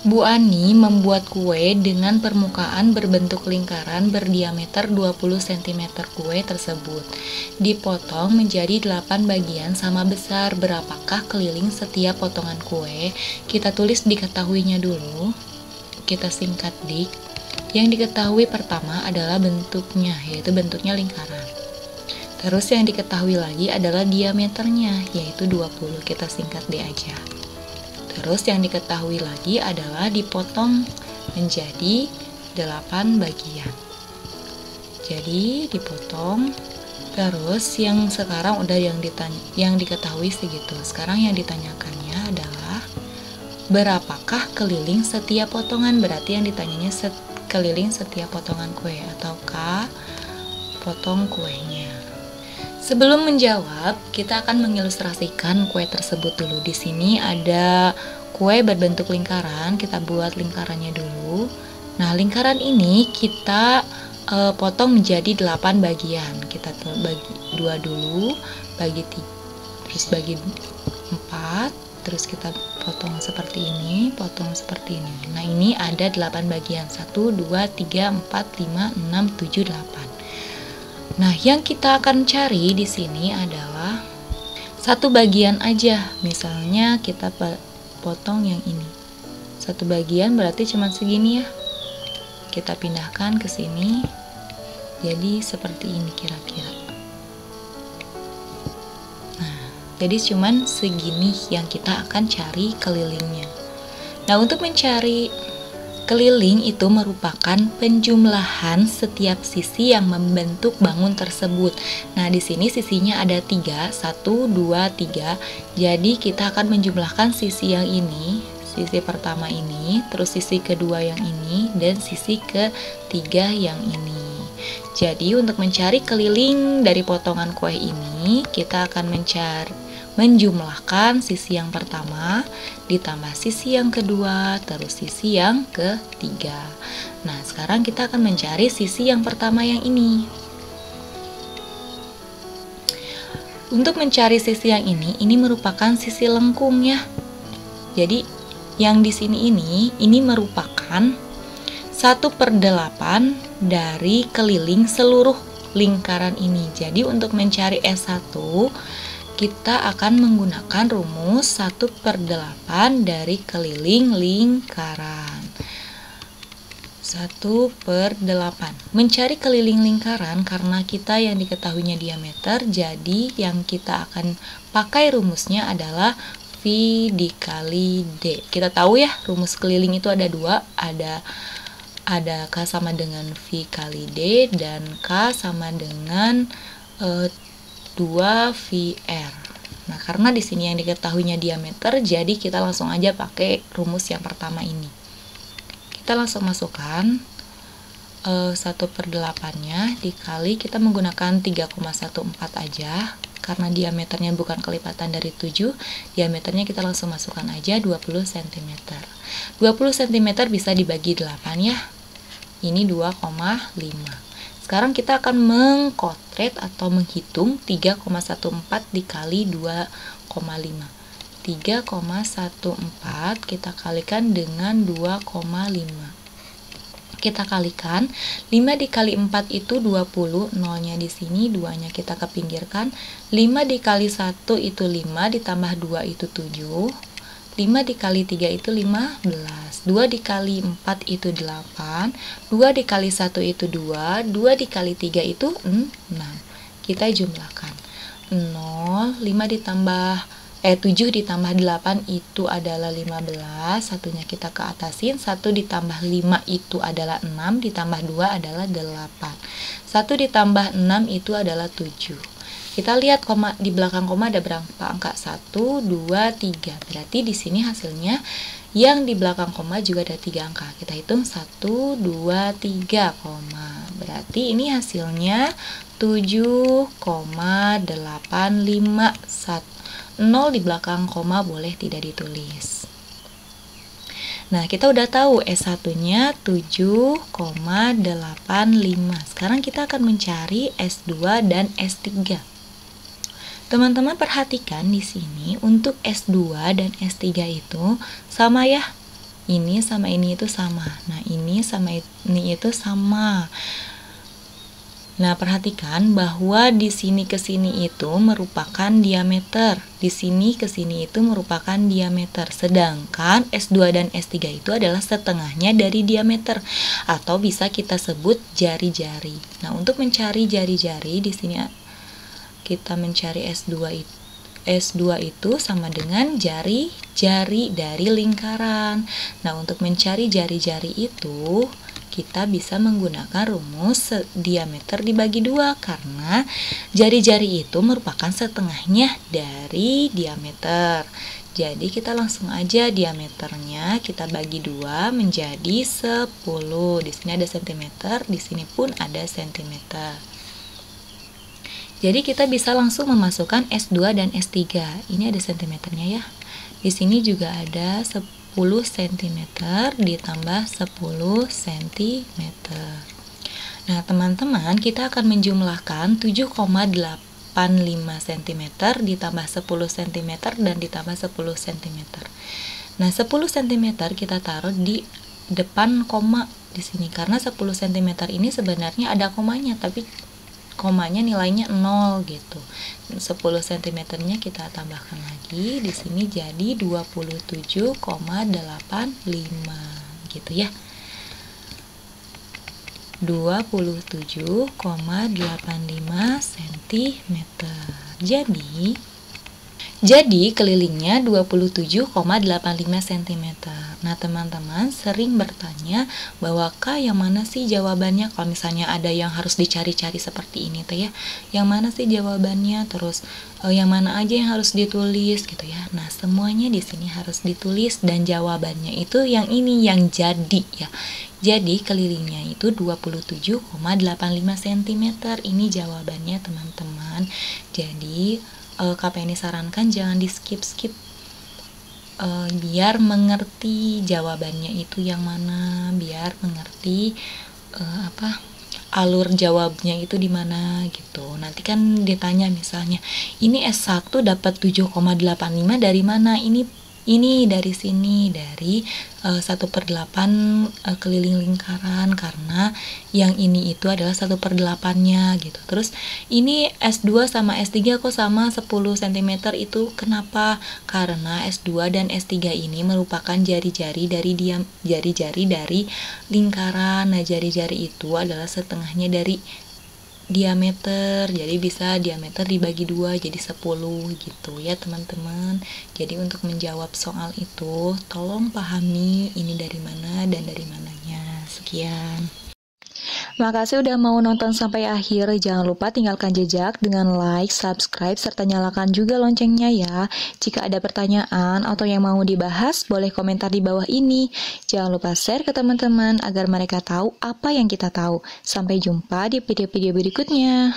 Bu Ani membuat kue dengan permukaan berbentuk lingkaran berdiameter 20 cm. Kue tersebut dipotong menjadi 8 bagian sama besar. Berapakah keliling setiap potongan kue? Kita tulis diketahuinya dulu. Kita singkat dik. Yang diketahui pertama adalah bentuknya, yaitu bentuknya lingkaran. Terus yang diketahui lagi adalah diameternya, yaitu 20. Kita singkat D aja. Terus yang diketahui lagi adalah dipotong menjadi 8 bagian. Jadi dipotong. Terus yang sekarang udah yang diketahui segitu. Sekarang yang ditanyakannya adalah berapakah keliling setiap potongan? Berarti yang ditanyanya keliling setiap potongan kue atau K potong kuenya. Sebelum menjawab, kita akan mengilustrasikan kue tersebut dulu. Di sini ada kue berbentuk lingkaran, kita buat lingkarannya dulu. Nah, lingkaran ini kita potong menjadi 8 bagian. Kita bagi 2 dulu, bagi 3, terus bagi 4, terus kita potong seperti ini, potong seperti ini. Nah, ini ada 8 bagian. 1, 2, 3, 4, 5, 6, 7, 8. Nah, yang kita akan cari di sini adalah satu bagian aja. Misalnya kita potong yang ini. Satu bagian berarti cuma segini ya. Kita pindahkan ke sini. Jadi seperti ini kira-kira. Nah, jadi cuma segini yang kita akan cari kelilingnya. Nah, untuk mencari keliling itu merupakan penjumlahan setiap sisi yang membentuk bangun tersebut. Nah, di sini sisinya ada 3, 1, 2, 3. Jadi kita akan menjumlahkan sisi yang ini, sisi pertama ini, terus sisi kedua yang ini, dan sisi ketiga yang ini. Jadi untuk mencari keliling dari potongan kue ini, kita akan menjumlahkan sisi yang pertama ditambah sisi yang kedua terus sisi yang ketiga. Nah, sekarang kita akan mencari sisi yang pertama yang ini. Untuk mencari sisi yang ini merupakan sisi lengkung ya. Jadi yang di sini ini merupakan 1/8 dari keliling seluruh lingkaran ini. Jadi untuk mencari S1 kita akan menggunakan rumus 1/8 dari keliling lingkaran. 1/8. Mencari keliling lingkaran karena kita yang diketahuinya diameter, jadi yang kita akan pakai rumusnya adalah V dikali D. Kita tahu ya, rumus keliling itu ada 2, ada K sama dengan V kali D dan K sama dengan 2VR. Nah, karena di sini yang diketahuinya diameter, jadi kita langsung aja pakai rumus yang pertama ini. Kita langsung masukkan 1/8-nya dikali, kita menggunakan 3,14 aja karena diameternya bukan kelipatan dari 7. Diameternya kita langsung masukkan aja 20 cm. 20 cm bisa dibagi 8 ya. Ini 2,5. Sekarang kita akan mengkotret atau menghitung 3,14 dikali 2,5. 3,14 kita kalikan dengan 2,5. Kita kalikan, 5 dikali 4 itu 20, nolnya di sini, 2-nya kita kepinggirkan. 5 dikali 1 itu 5, ditambah 2 itu 7. 5 dikali 3 itu 15, 2 dikali 4 itu 8, 2 dikali 1 itu 2, 2 dikali 3 itu 6. Kita jumlahkan. 0, 7 ditambah 8 itu adalah 15, satunya kita ke atasin, 1 ditambah 5 itu adalah 6, ditambah 2 adalah 8. 1 ditambah 6 itu adalah 7. Kita lihat koma di belakang koma ada berapa angka? 1, 2, 3. Berarti di sini hasilnya yang di belakang koma juga ada 3 angka. Kita hitung 1, 2, 3, koma. Berarti ini hasilnya 7,851. 0 di belakang koma boleh tidak ditulis. Nah, kita udah tahu S1-nya 7,85. Sekarang kita akan mencari S2 dan S3. Teman-teman perhatikan di sini untuk S2 dan S3 itu sama ya. Ini sama ini itu sama. Nah, ini sama ini itu sama. Nah, perhatikan bahwa di sini ke sini itu merupakan diameter. Di sini ke sini itu merupakan diameter. Sedangkan S2 dan S3 itu adalah setengahnya dari diameter atau bisa kita sebut jari-jari. Nah, untuk mencari jari-jari di sini kita mencari S2 itu sama dengan jari-jari dari lingkaran. Nah, untuk mencari jari-jari itu kita bisa menggunakan rumus diameter dibagi 2 karena jari-jari itu merupakan setengahnya dari diameter. Jadi kita langsung aja diameternya kita bagi 2 menjadi 10. Di sini ada sentimeter, di sini pun ada sentimeter. Jadi kita bisa langsung memasukkan S2 dan S3. Ini ada sentimeternya ya. Di sini juga ada 10 cm ditambah 10 cm. Nah, teman-teman, kita akan menjumlahkan 7,85 cm ditambah 10 cm dan ditambah 10 cm. Nah, 10 cm kita taruh di depan koma di sini karena 10 cm ini sebenarnya ada komanya, tapi komanya nilainya 0 gitu. 10 cm-nya kita tambahkan lagi di sini jadi 27,85 gitu ya. 27,85 cm. Jadi kelilingnya 27,85 cm. Nah, teman-teman sering bertanya bahwa Kak, yang mana sih jawabannya? Kalau misalnya ada yang harus dicari-cari seperti ini tuh ya, yang mana sih jawabannya? Terus yang mana aja yang harus ditulis gitu ya. Nah, semuanya di sini harus ditulis dan jawabannya itu yang ini yang jadi ya. Jadi kelilingnya itu 27,85 cm. Ini jawabannya, teman-teman. Jadi Kak Penny sarankan jangan di skip-skip biar mengerti jawabannya itu yang mana, biar mengerti alur jawabnya itu di mana gitu. Nanti kan ditanya misalnya, ini S1 dapat 7,85 dari mana? Ini dari sini, dari 1/8 keliling lingkaran, karena yang ini itu adalah 1/8-nya gitu. Terus ini S2 sama S3 kok sama 10 cm itu kenapa? Karena S2 dan S3 ini merupakan jari-jari dari lingkaran. Nah, jari-jari itu adalah setengahnya dari diameter, jadi bisa diameter dibagi 2 jadi 10 gitu ya teman-teman. Jadi untuk menjawab soal itu tolong pahami ini dari mana dan dari mananya. Sekian. Makasih udah mau nonton sampai akhir. Jangan lupa tinggalkan jejak dengan like, subscribe, serta nyalakan juga loncengnya ya. Jika ada pertanyaan atau yang mau dibahas, boleh komentar di bawah ini. Jangan lupa share ke teman-teman agar mereka tahu apa yang kita tahu. Sampai jumpa di video-video berikutnya.